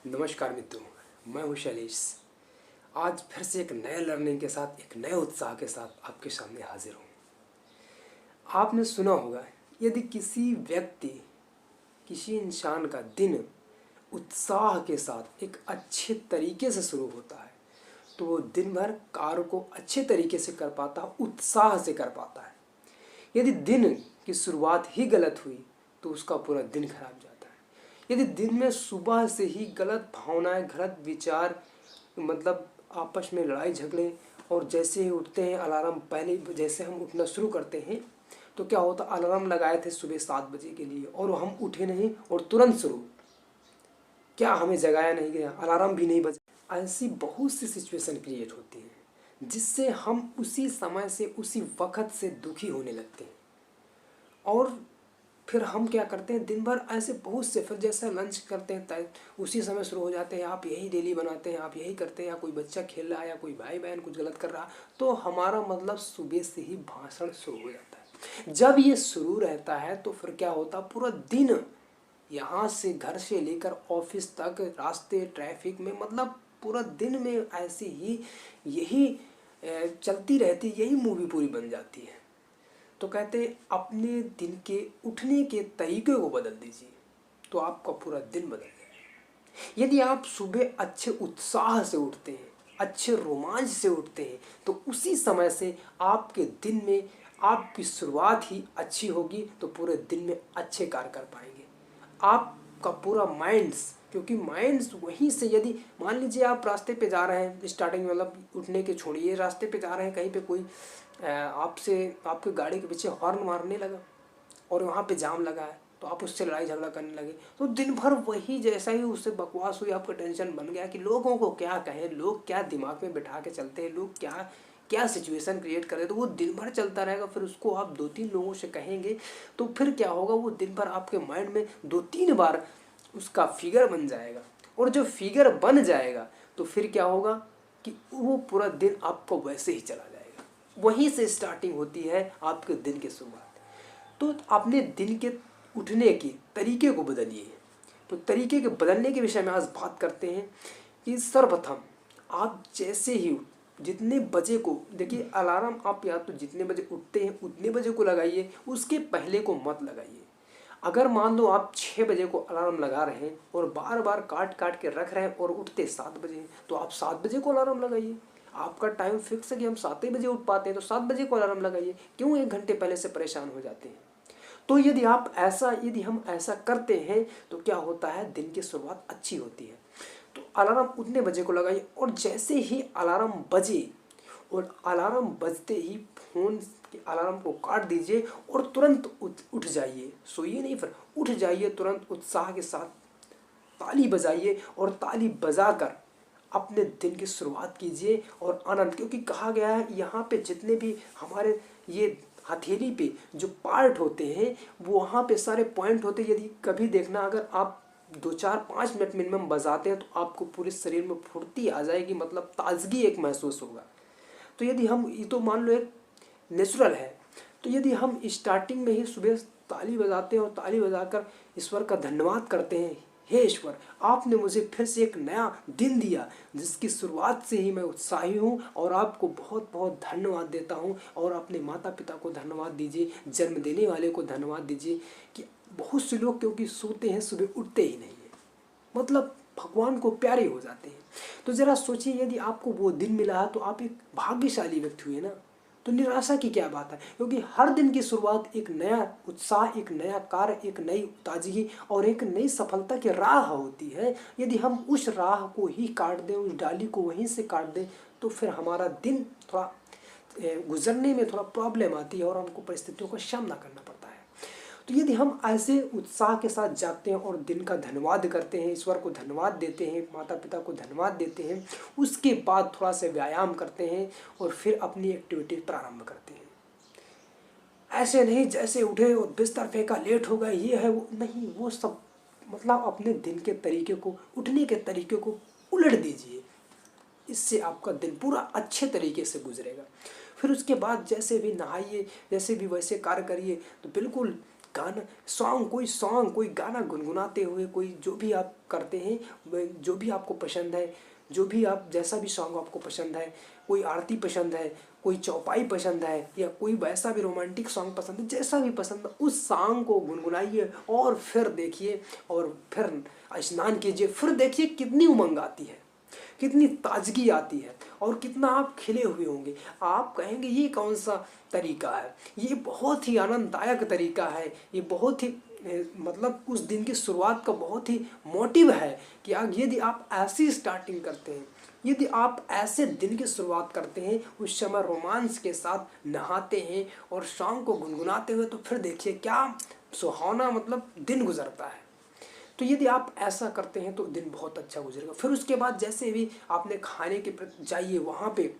नमस्कार मित्रों, मैं हूं शैलेश। आज फिर से एक नए लर्निंग के साथ, एक नए उत्साह के साथ आपके सामने हाजिर हूं। आपने सुना होगा, यदि किसी व्यक्ति, किसी इंसान का दिन उत्साह के साथ एक अच्छे तरीके से शुरू होता है तो वो दिन भर कार्य को अच्छे तरीके से कर पाता है, उत्साह से कर पाता है। यदि दिन की शुरुआत ही गलत हुई तो उसका पूरा दिन खराब जाता है। यदि दिन में सुबह से ही गलत भावनाएं, गलत विचार, मतलब आपस में लड़ाई झगड़े, और जैसे ही उठते हैं अलार्म, पहले जैसे हम उठना शुरू करते हैं तो क्या होता, अलार्म लगाए थे सुबह 7 बजे के लिए और हम उठे नहीं और तुरंत शुरू, क्या हमें जगाया नहीं गया, अलार्म भी नहीं बजा। ऐसी बहुत सी सिचुएशन क्रिएट होती हैं जिससे हम उसी समय से, उसी वक्त से दुखी होने लगते हैं। और फिर हम क्या करते हैं, दिन भर ऐसे बहुत से, फिर जैसे लंच करते हैं तय उसी समय शुरू हो जाते हैं। आप यही डेली बनाते हैं, आप यही करते हैं, या कोई बच्चा खेल रहा है या कोई भाई बहन कुछ गलत कर रहा है, तो हमारा मतलब सुबह से ही भाषण शुरू हो जाता है। जब ये शुरू रहता है तो फिर क्या होता, पूरा दिन यहाँ से, घर से लेकर ऑफिस तक, रास्ते, ट्रैफिक में, मतलब पूरा दिन में ऐसे ही यही चलती रहती, यही मूवी पूरी बन जाती है। तो कहते हैं अपने दिन के उठने के तरीके को बदल दीजिए तो आपका पूरा दिन बदल जाएगा। यदि आप सुबह अच्छे उत्साह से उठते हैं, अच्छे रोमांच से उठते हैं, तो उसी समय से आपके दिन में आपकी शुरुआत ही अच्छी होगी तो पूरे दिन में अच्छे कार्य कर पाएंगे। आपका पूरा माइंड्स, क्योंकि माइंड्स वहीं से, यदि मान लीजिए आप रास्ते पे जा रहे हैं, स्टार्टिंग मतलब उठने के छोड़िए, रास्ते पे जा रहे हैं, कहीं पे कोई आपसे, आपकी गाड़ी के पीछे हॉर्न मारने लगा और वहाँ पे जाम लगा है तो आप उससे लड़ाई झगड़ा करने लगे, तो दिन भर वही, जैसा ही उससे बकवास हुई, आपका टेंशन बन गया कि लोगों को क्या कहें, लोग क्या दिमाग में बिठा के चलते हैं, लोग क्या क्या सिचुएशन क्रिएट करे, तो वो दिन भर चलता रहेगा। फिर उसको आप 2-3 लोगों से कहेंगे तो फिर क्या होगा, वो दिन भर आपके माइंड में 2-3 बार उसका फिगर बन जाएगा, और जो फिगर बन जाएगा तो फिर क्या होगा कि वो पूरा दिन आपको वैसे ही चला जाएगा। वहीं से स्टार्टिंग होती है आपके दिन की शुरुआत। तो अपने दिन के उठने के तरीके को बदलिए। तो तरीके के बदलने के विषय में आज बात करते हैं कि सर्वप्रथम आप जैसे ही, जितने बजे को, देखिए अलार्म आप या तो जितने बजे उठते हैं उतने बजे को लगाइए, उसके पहले को मत लगाइए। अगर मान लो आप 6 बजे को अलार्म लगा रहे हैं और बार बार काट काट के रख रहे हैं और उठते 7 बजे हैं, तो आप 7 बजे को अलार्म लगाइए। आपका टाइम फिक्स है कि हम 7 ही बजे उठ पाते हैं, तो 7 बजे को अलार्म लगाइए। क्यों 1 घंटे पहले से परेशान हो जाते हैं? तो यदि हम ऐसा करते हैं तो क्या होता है, दिन की शुरुआत अच्छी होती है। तो अलार्म उतने बजे को लगाइए, और जैसे ही अलार्म बजे और अलार्म बजते ही फ़ोन के अलार्म को काट दीजिए और तुरंत उठ जाइए। सोइए नहीं, फिर उठ जाइए तुरंत, उत्साह के साथ ताली बजाइए और ताली बजाकर अपने दिन की शुरुआत कीजिए और आनंद, क्योंकि कहा गया है यहाँ पे जितने भी हमारे ये हथेली पे जो पार्ट होते हैं वो वहाँ पे सारे पॉइंट होते हैं। यदि कभी देखना, अगर आप 2-4-5 मिनट मिनिमम बजाते हैं तो आपको पूरे शरीर में फुर्ती आ जाएगी, मतलब ताजगी एक महसूस होगा। तो यदि हम, ये तो मान लो एक नेचुरल है, तो यदि हम स्टार्टिंग में ही सुबह ताली बजाते हैं और ताली बजाकर ईश्वर का धन्यवाद करते हैं, हे ईश्वर आपने मुझे फिर से एक नया दिन दिया जिसकी शुरुआत से ही मैं उत्साही हूँ, और आपको बहुत बहुत धन्यवाद देता हूँ। और अपने माता पिता को धन्यवाद दीजिए, जन्म देने वाले को धन्यवाद दीजिए। कि बहुत से लोग क्योंकि सोते हैं, सुबह उठते ही नहीं है, मतलब भगवान को प्यारे हो जाते हैं। तो ज़रा सोचिए, यदि आपको वो दिन मिला है तो आप एक भाग्यशाली व्यक्ति हुए ना। तो निराशा की क्या बात है, क्योंकि हर दिन की शुरुआत एक नया उत्साह, एक नया कार्य, एक नई ताजगी और एक नई सफलता की राह होती है। यदि हम उस राह को ही काट दें, उस डाली को वहीं से काट दें, तो फिर हमारा दिन थोड़ा गुजरने में थोड़ा प्रॉब्लम आती है और हमको परिस्थितियों का सामना करना पड़ता है। तो यदि हम ऐसे उत्साह के साथ जागते हैं और दिन का धन्यवाद करते हैं, ईश्वर को धन्यवाद देते हैं, माता पिता को धन्यवाद देते हैं, उसके बाद थोड़ा सा व्यायाम करते हैं और फिर अपनी एक्टिविटी प्रारंभ करते हैं। ऐसे नहीं जैसे उठे और बिस्तर फेंका, लेट हो गए, ये है वो नहीं, वो सब मतलब अपने दिन के तरीके को, उठने के तरीके को उलट दीजिए। इससे आपका दिन पूरा अच्छे तरीके से गुजरेगा। फिर उसके बाद जैसे भी नहाइए, जैसे भी वैसे कार्य करिए, तो बिल्कुल गाना सॉन्ग कोई गाना गुनगुनाते हुए, कोई जो भी आप करते हैं, जो भी आपको पसंद है, जो भी आप जैसा भी सॉन्ग आपको पसंद है, कोई आरती पसंद है, कोई चौपाई पसंद है, या कोई वैसा भी रोमांटिक सॉन्ग पसंद है, जैसा भी पसंद है उस सॉन्ग को गुनगुनाइए और फिर देखिए, और फिर स्नान कीजिए। फिर देखिए कितनी उमंग आती है, कितनी ताजगी आती है, और कितना आप खिले हुए होंगे। आप कहेंगे ये कौन सा तरीका है, ये बहुत ही आनंददायक तरीका है, ये बहुत ही मतलब उस दिन की शुरुआत का बहुत ही मोटिव है कि यदि आप ऐसी स्टार्टिंग करते हैं, यदि आप ऐसे दिन की शुरुआत करते हैं, उस समय रोमांस के साथ नहाते हैं और शाम को गुनगुनाते हुए, तो फिर देखिए क्या सुहावना मतलब दिन गुजरता है। तो यदि आप ऐसा करते हैं तो दिन बहुत अच्छा गुजरेगा। फिर उसके बाद जैसे भी आपने खाने के प्रति जाइए, वहाँ पे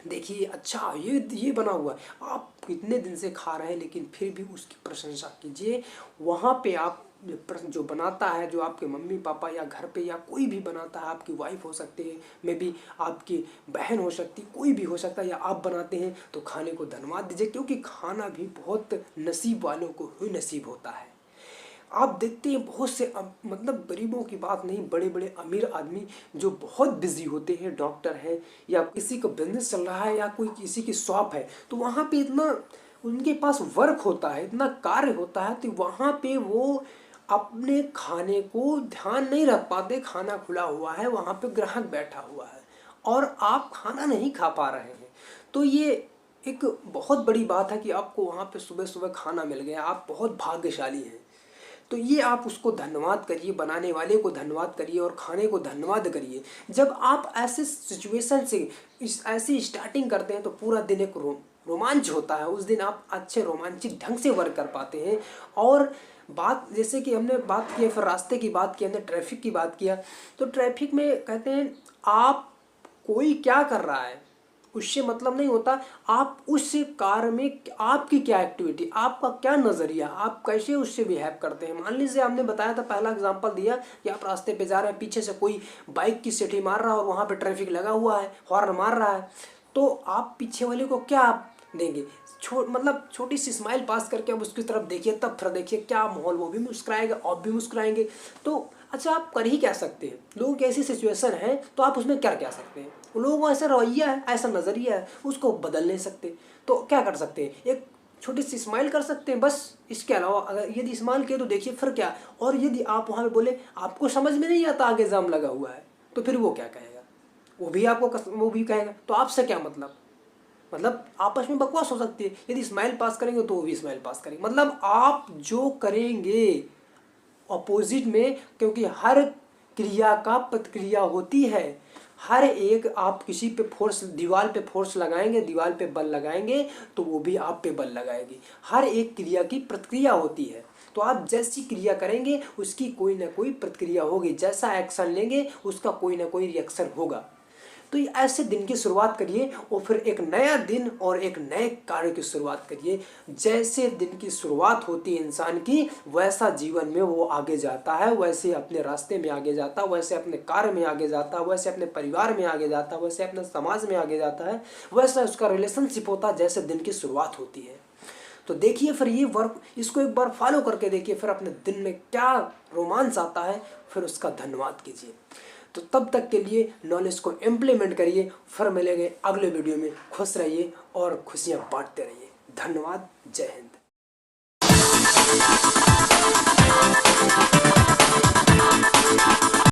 देखिए अच्छा ये बना हुआ है, आप कितने दिन से खा रहे हैं लेकिन फिर भी उसकी प्रशंसा कीजिए। वहाँ पे आप जो बनाता है, जो आपके मम्मी पापा या घर पे या कोई भी बनाता है, आपकी वाइफ हो सकती है, मे बी आपकी बहन हो सकती है, कोई भी हो सकता है, या आप बनाते हैं तो खाने को धन्यवाद दीजिए, क्योंकि खाना भी बहुत नसीब वालों को ही नसीब होता है। आप देखते हैं बहुत से मतलब गरीबों की बात नहीं, बड़े बड़े अमीर आदमी जो बहुत बिजी होते हैं, डॉक्टर हैं या किसी का बिजनेस चल रहा है या कोई किसी की शॉप है, तो वहाँ पे इतना उनके पास वर्क होता है, इतना कार्य होता है, तो वहाँ पे वो अपने खाने को ध्यान नहीं रख पाते। खाना खुला हुआ है, वहाँ पे ग्राहक बैठा हुआ है और आप खाना नहीं खा पा रहे हैं, तो ये एक बहुत बड़ी बात है कि आपको वहाँ पे सुबह सुबह खाना मिल गया, आप बहुत भाग्यशाली हैं। तो ये आप उसको धन्यवाद करिए, बनाने वाले को धन्यवाद करिए और खाने को धन्यवाद करिए। जब आप ऐसे सिचुएशन से ऐसी स्टार्टिंग करते हैं तो पूरा दिन एक रोमांच होता है। उस दिन आप अच्छे रोमांचिक ढंग से वर्क कर पाते हैं। और बात जैसे कि हमने बात की, फिर रास्ते की बात की, हमने ट्रैफिक की बात किया, तो ट्रैफिक में कहते हैं आप कोई क्या कर रहा है उससे मतलब नहीं होता, आप उस कार में आपकी क्या एक्टिविटी, आपका क्या नज़रिया, आप कैसे उससे बिहेव करते हैं। मान लीजिए हमने बताया था, पहला एग्जांपल दिया कि आप रास्ते पे जा रहे हैं, पीछे से कोई बाइक की सीटी मार रहा है और वहाँ पे ट्रैफिक लगा हुआ है, हॉर्न मार रहा है, तो आप पीछे वाले को क्या आप देंगे, मतलब छोटी सी स्माइल पास करके आप उसकी तरफ देखिए, तब फिर देखिए क्या माहौल, वो भी मुस्कुराएगा, आप भी मुस्कुराएंगे। तो अच्छा आप कर ही क्या सकते हैं, लोगों की ऐसी सिचुएशन है तो आप उसमें क्या क्या सकते हैं। लोगों का ऐसा रवैया है, ऐसा नज़रिया है, उसको बदल नहीं सकते, तो क्या कर सकते हैं, एक छोटी सी स्माइल कर सकते हैं बस। इसके अलावा अगर यदि स्माइल किए तो देखिए फिर क्या। और यदि आप वहाँ पे बोले आपको समझ में नहीं आता आगे जाम लगा हुआ है, तो फिर वो क्या कहेगा, वो भी कहेगा तो आपसे क्या मतलब आपस में बकवास हो सकती है। यदि स्माइल पास करेंगे तो वो भी स्माइल पास करेंगे, मतलब आप जो करेंगे अपोजिट में, क्योंकि हर क्रिया का प्रतिक्रिया होती है। हर एक आप किसी पे फोर्स, दीवार पे फोर्स लगाएंगे, दीवार पे बल लगाएंगे तो वो भी आप पे बल लगाएगी। हर एक क्रिया की प्रतिक्रिया होती है, तो आप जैसी क्रिया करेंगे उसकी कोई ना कोई प्रतिक्रिया होगी, जैसा एक्शन लेंगे उसका कोई ना कोई रिएक्शन होगा। तो ये ऐसे दिन की शुरुआत करिए और फिर एक नया दिन और एक नए कार्य की शुरुआत करिए। जैसे दिन की शुरुआत होती है इंसान की, वैसा जीवन में वो आगे जाता है, वैसे अपने रास्ते में आगे जाता है, वैसे अपने कार्य में आगे जाता है, वैसे अपने परिवार में आगे जाता है, वैसे अपने समाज में आगे जाता है, वैसा उसका रिलेशनशिप होता है जैसे दिन की शुरुआत होती है। तो देखिए फिर ये वर्क, इसको एक बार फॉलो करके देखिए, फिर अपने दिन में क्या रोमांच आता है, फिर उसका धन्यवाद कीजिए। तो तब तक के लिए नॉलेज को इम्प्लीमेंट करिए। फिर मिलेंगे अगले वीडियो में। खुश रहिए और खुशियां बांटते रहिए। धन्यवाद। जय हिंद।